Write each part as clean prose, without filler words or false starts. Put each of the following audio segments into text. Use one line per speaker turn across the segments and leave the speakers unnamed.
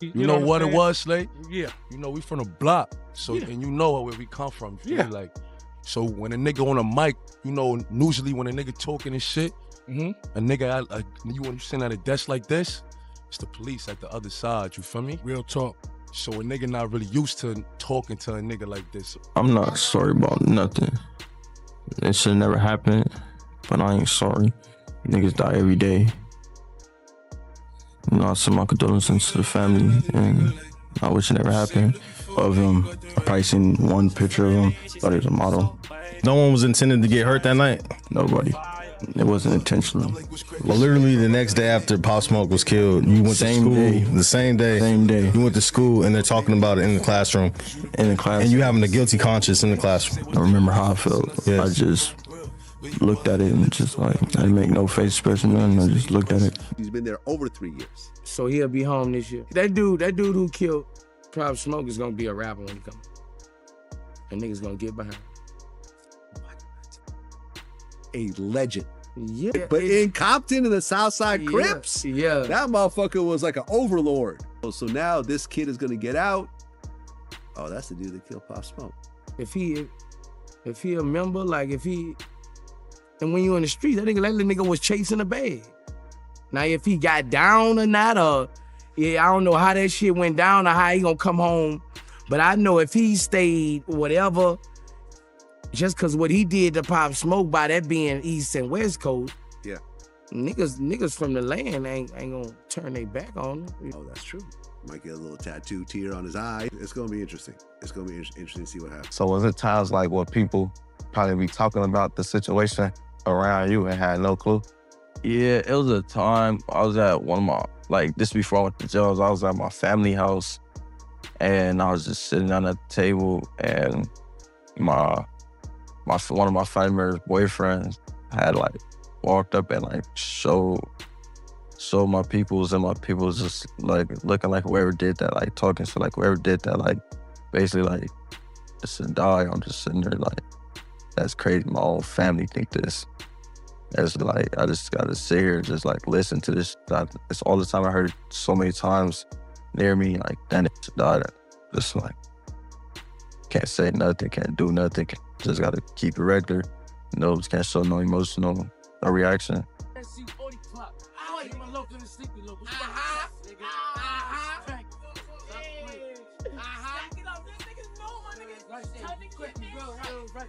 You know what it was, Slay?
Yeah.
You know, we from the block, so and you know where we come from.
Yeah.
Like, so when a nigga on a mic, you know, usually when a nigga talking and shit, a nigga, when you sitting at a desk like this, it's the police at the other side. You feel me?
Real talk.
So a nigga not really used to talking to a nigga like this.
I'm not sorry about nothing. It should never happen, but I ain't sorry. Niggas die every day. You know, I send my condolences to the family, and I wish it never happened. Of him, I probably seen one picture of him, thought he was a model.
No one was intended to get hurt that night?
Nobody. It wasn't intentional.
Well, literally the next day after Pop Smoke was killed, you went to school. The same day.
Same day.
You went to school and they're talking about it in the classroom.
In the class.
And you having a guilty conscience in the classroom.
I remember how I felt.
Yes.
I just looked at it and just like, I didn't make no face expression, nothing. I just looked at it.
He's been there over 3 years.
So he'll be home this year. That dude who killed Pop Smoke is gonna be a rapper when he comes. And niggas gonna get behind.
A legend.
Yeah.
But in Compton and the Southside Crips,
yeah,
that motherfucker was like an overlord. So now this kid is gonna get out. Oh, that's the dude that killed Pop Smoke.
If he a member, like and when you in the street, that little nigga was chasing a bag. Now if he got down or not, I don't know how that shit went down or how he gonna come home. But I know if he stayed whatever, just cause what he did to Pop Smoke by that being East and West Coast,
yeah,
niggas from the land ain't gonna turn their back on him.
Oh, that's true. Might get a little tattoo tear on his eye. It's gonna be interesting. It's gonna be interesting to see what happens.
So was it times like where people probably be talking about the situation around you and had no clue?
Yeah, it was a time I was at one of my, like this before I went to jail, I was at my family house and I was just sitting down at the table and one of my family members' boyfriends had like walked up and like showed my peoples, and my peoples just like looking like whoever did that, like talking to like whoever did that, like basically like just to die. I'm just sitting there like, that's crazy. My whole family think this. It's like, I just gotta sit here and just like listen to this. It's all the time I heard it so many times near me, like, then it died. Just like, can't say nothing, can't do nothing, just gotta keep it regular. No, just can't show no emotional, no reaction.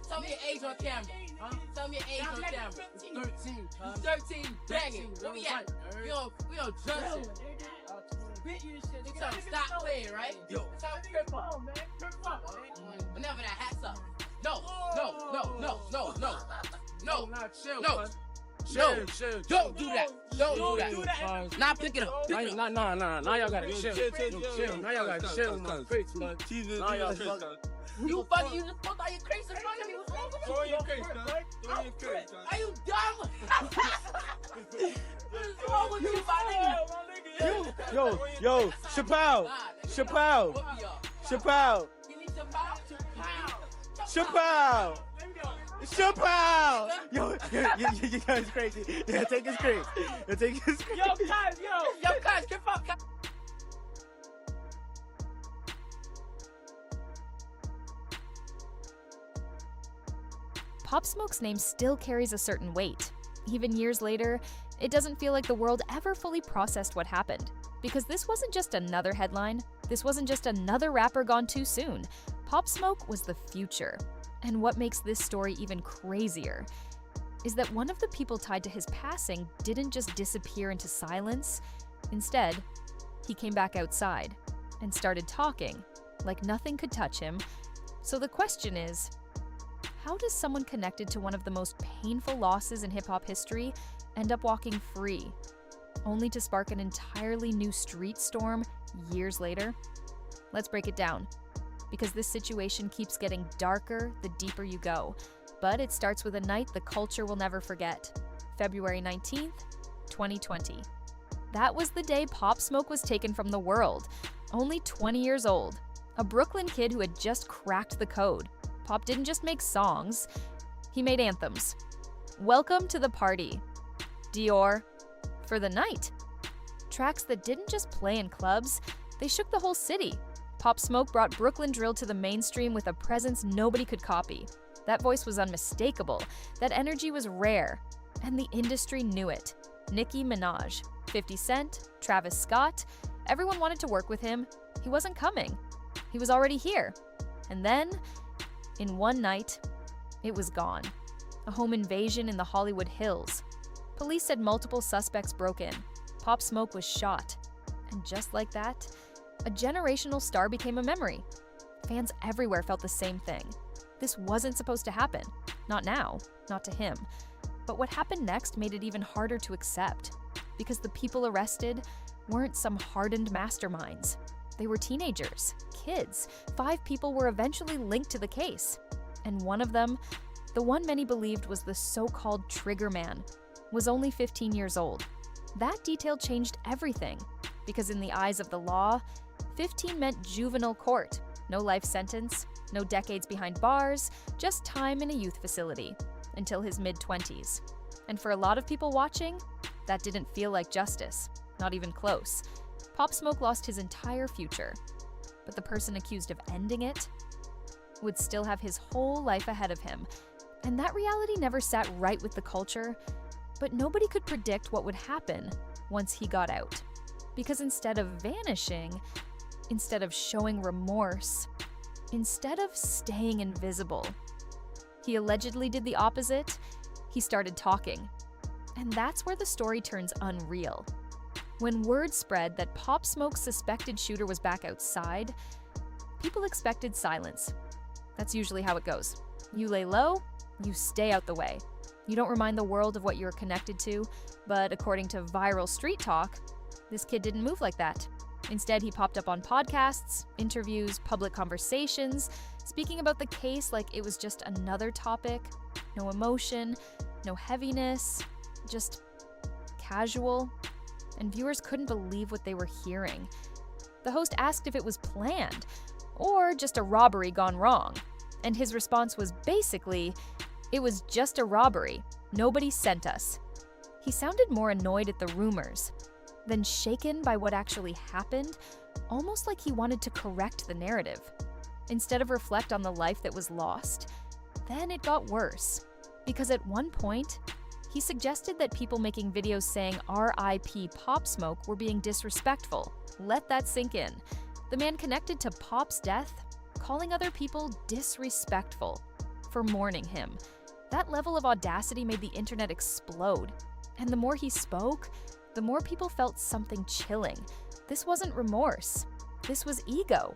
Tell me your age on camera. Tell me your age on camera. 13. 13, banging. Where we at? We on Junction. You tell me stop playing, right? Yo. Crip up. Whenever that hat's up. No. Chill. Don't do that. Don't do that. Nah, pick it up.
Nah, y'all gotta chill. Now y'all gotta chill, my face, man. Now y'all
You just pulled out your crates in front of me. What's wrong with you?
Throw your crates, son.
Are you dumb? What's wrong with you, my nigga?
Yo, Chappelle.
You need
Chappelle. Yo, it's crazy. Yeah, take his crate.
Yo, guys, get fucked.
Pop Smoke's name still carries a certain weight. Even years later, it doesn't feel like the world ever fully processed what happened. Because this wasn't just another headline, this wasn't just another rapper gone too soon. Pop Smoke was the future. And what makes this story even crazier is that one of the people tied to his passing didn't just disappear into silence. Instead, he came back outside and started talking like nothing could touch him. So the question is, how does someone connected to one of the most painful losses in hip-hop history end up walking free, only to spark an entirely new street storm years later? Let's break it down, because this situation keeps getting darker the deeper you go. But it starts with a night the culture will never forget. February 19th, 2020. That was the day Pop Smoke was taken from the world, only 20 years old. A Brooklyn kid who had just cracked the code. Pop didn't just make songs, he made anthems. Welcome to the Party, Dior, For the Night. Tracks that didn't just play in clubs, They shook the whole city. Pop Smoke brought Brooklyn drill to the mainstream with a presence nobody could copy. That voice was unmistakable. That energy was rare. And the industry knew it. Nicki Minaj, 50 Cent, Travis Scott, everyone wanted to work with him. He wasn't coming. He was already here. And then, in one night, it was gone. A home invasion in the Hollywood Hills. Police said multiple suspects broke in. Pop Smoke was shot. And just like that, a generational star became a memory. Fans everywhere felt the same thing. This wasn't supposed to happen. Not now, not to him. But what happened next made it even harder to accept, because the people arrested weren't some hardened masterminds. They were teenagers, kids. 5 people were eventually linked to the case. And one of them, the one many believed was the so-called trigger man, was only 15 years old. That detail changed everything, because in the eyes of the law, 15 meant juvenile court, no life sentence, no decades behind bars, just time in a youth facility, until his mid-20s. And for a lot of people watching, that didn't feel like justice, not even close. Pop Smoke lost his entire future, but the person accused of ending it would still have his whole life ahead of him. And that reality never sat right with the culture, but nobody could predict what would happen once he got out. Because instead of vanishing, instead of showing remorse, instead of staying invisible, he allegedly did the opposite. He started talking. And that's where the story turns unreal. When word spread that Pop Smoke's suspected shooter was back outside, people expected silence. That's usually how it goes. You lay low, you stay out the way. You don't remind the world of what you're connected to, but according to viral street talk, this kid didn't move like that. Instead, he popped up on podcasts, interviews, public conversations, speaking about the case like it was just another topic. No emotion, no heaviness, just casual. And viewers couldn't believe what they were hearing. The host asked if it was planned, or just a robbery gone wrong. And his response was basically, it was just a robbery. Nobody sent us. He sounded more annoyed at the rumors than shaken by what actually happened, almost like he wanted to correct the narrative, instead of reflect on the life that was lost. Then it got worse, because at one point, he suggested that people making videos saying R.I.P. Pop Smoke were being disrespectful. Let that sink in. The man connected to Pop's death, calling other people disrespectful for mourning him. That level of audacity made the internet explode. And the more he spoke, the more people felt something chilling. This wasn't remorse. This was ego.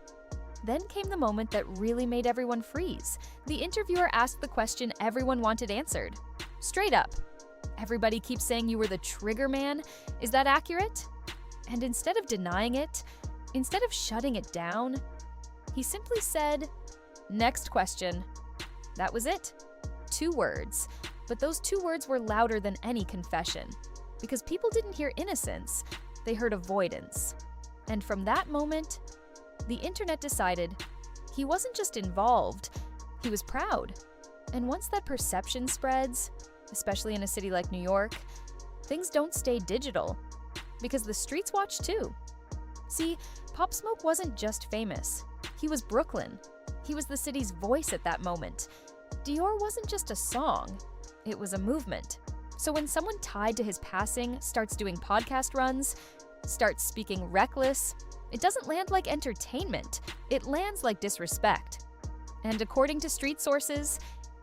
Then came the moment that really made everyone freeze. The interviewer asked the question everyone wanted answered. Straight up. Everybody keeps saying you were the trigger man. Is that accurate? And instead of denying it, instead of shutting it down, he simply said, "Next question." That was it. 2 words. But those 2 words were louder than any confession. Because people didn't hear innocence, they heard avoidance. And from that moment, the internet decided he wasn't just involved, he was proud. And once that perception spreads, especially in a city like New York, things don't stay digital, because the streets watch too. See, Pop Smoke wasn't just famous. He was Brooklyn. He was the city's voice at that moment. Dior wasn't just a song, it was a movement. So when someone tied to his passing starts doing podcast runs, starts speaking reckless, it doesn't land like entertainment, it lands like disrespect. And according to street sources,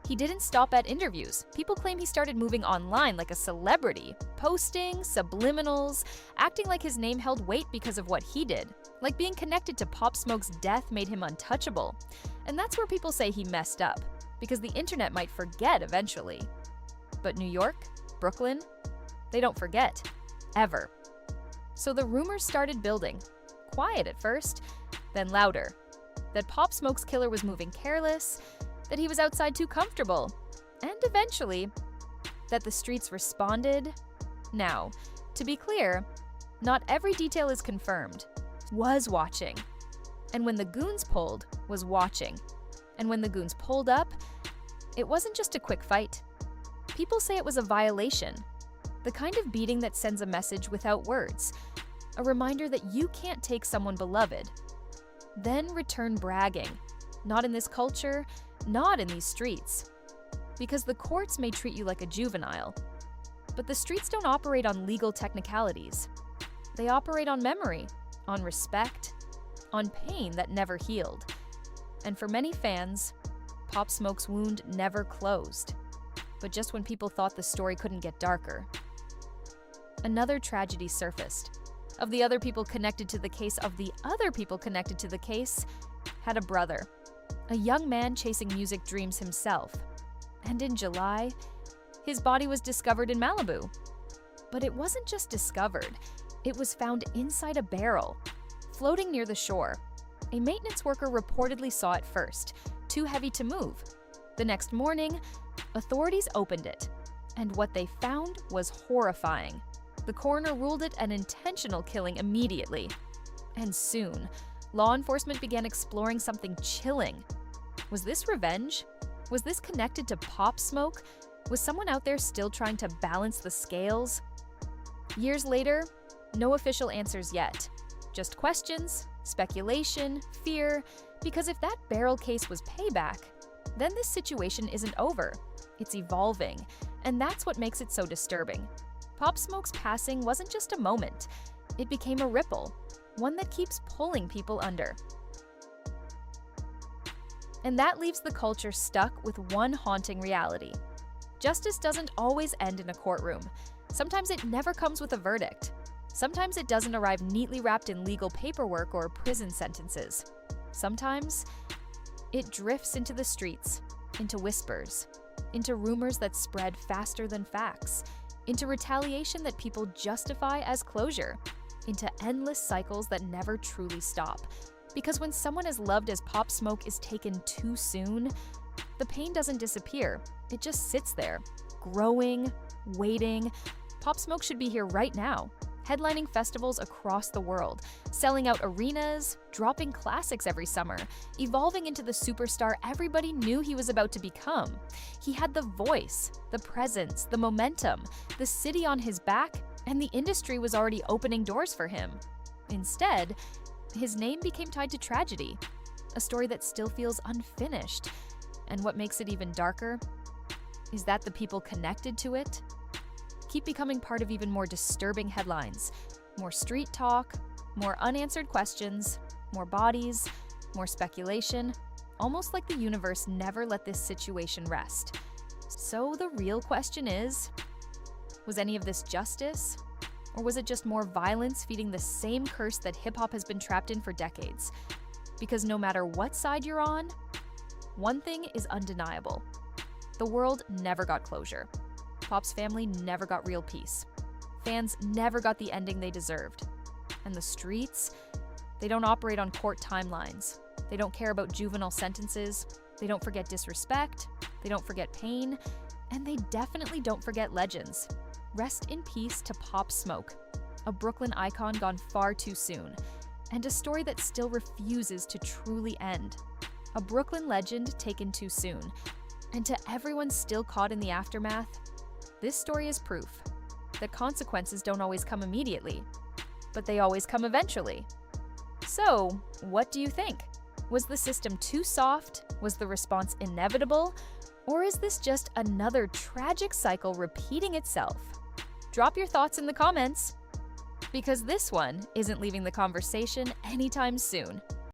he didn't stop at interviews. People claim he started moving online like a celebrity, posting, subliminals, acting like his name held weight because of what he did. Like being connected to Pop Smoke's death made him untouchable. And that's where people say he messed up, because the internet might forget eventually. But New York, Brooklyn, they don't forget. Ever. So the rumors started building. Quiet at first, then louder. That Pop Smoke's killer was moving careless, that he was outside too comfortable, and eventually, that the streets responded. Now, to be clear, not every detail is confirmed. Was watching. And when the goons pulled, was watching. And when the goons pulled up, it wasn't just a quick fight. People say it was a violation, the kind of beating that sends a message without words. A reminder that you can't take someone beloved, then return bragging. Not in this culture, not in these streets. Because the courts may treat you like a juvenile, but the streets don't operate on legal technicalities. They operate on memory, on respect, on pain that never healed. And for many fans, Pop Smoke's wound never closed. But just when people thought the story couldn't get darker, another tragedy surfaced. Of the other people connected to the case had a brother, a young man chasing music dreams himself. And in July, his body was discovered in Malibu. But it wasn't just discovered, it was found inside a barrel, floating near the shore. A maintenance worker reportedly saw it first, too heavy to move. The next morning, authorities opened it, and what they found was horrifying. The coroner ruled it an intentional killing immediately. And soon, law enforcement began exploring something chilling. Was this revenge? Was this connected to Pop Smoke? Was someone out there still trying to balance the scales? Years later, no official answers yet. Just questions, speculation, fear, because if that barrel case was payback, then this situation isn't over. It's evolving, and that's what makes it so disturbing. Pop Smoke's passing wasn't just a moment. It became a ripple, one that keeps pulling people under. And that leaves the culture stuck with one haunting reality. Justice doesn't always end in a courtroom. Sometimes it never comes with a verdict. Sometimes it doesn't arrive neatly wrapped in legal paperwork or prison sentences. Sometimes it drifts into the streets, into whispers, into rumors that spread faster than facts, into retaliation that people justify as closure, into endless cycles that never truly stop. Because when someone as loved as Pop Smoke is taken too soon, the pain doesn't disappear. It just sits there, growing, waiting. Pop Smoke should be here right now, headlining festivals across the world, selling out arenas, dropping classics every summer, evolving into the superstar everybody knew he was about to become. He had the voice, the presence, the momentum, the city on his back, and the industry was already opening doors for him. Instead, his name became tied to tragedy, a story that still feels unfinished. And what makes it even darker is that the people connected to it keep becoming part of even more disturbing headlines, more street talk, more unanswered questions, more bodies, more speculation, almost like the universe never let this situation rest. So the real question is, was any of this justice? Or was it just more violence feeding the same curse that hip-hop has been trapped in for decades? Because no matter what side you're on, one thing is undeniable. The world never got closure. Pop's family never got real peace. Fans never got the ending they deserved. And the streets, they don't operate on court timelines. They don't care about juvenile sentences. They don't forget disrespect. They don't forget pain. And they definitely don't forget legends. Rest in peace to Pop Smoke, a Brooklyn icon gone far too soon, and a story that still refuses to truly end. A Brooklyn legend taken too soon. And to everyone still caught in the aftermath, this story is proof that consequences don't always come immediately, but they always come eventually. So, what do you think? Was the system too soft? Was the response inevitable? Or is this just another tragic cycle repeating itself? Drop your thoughts in the comments, because this one isn't leaving the conversation anytime soon.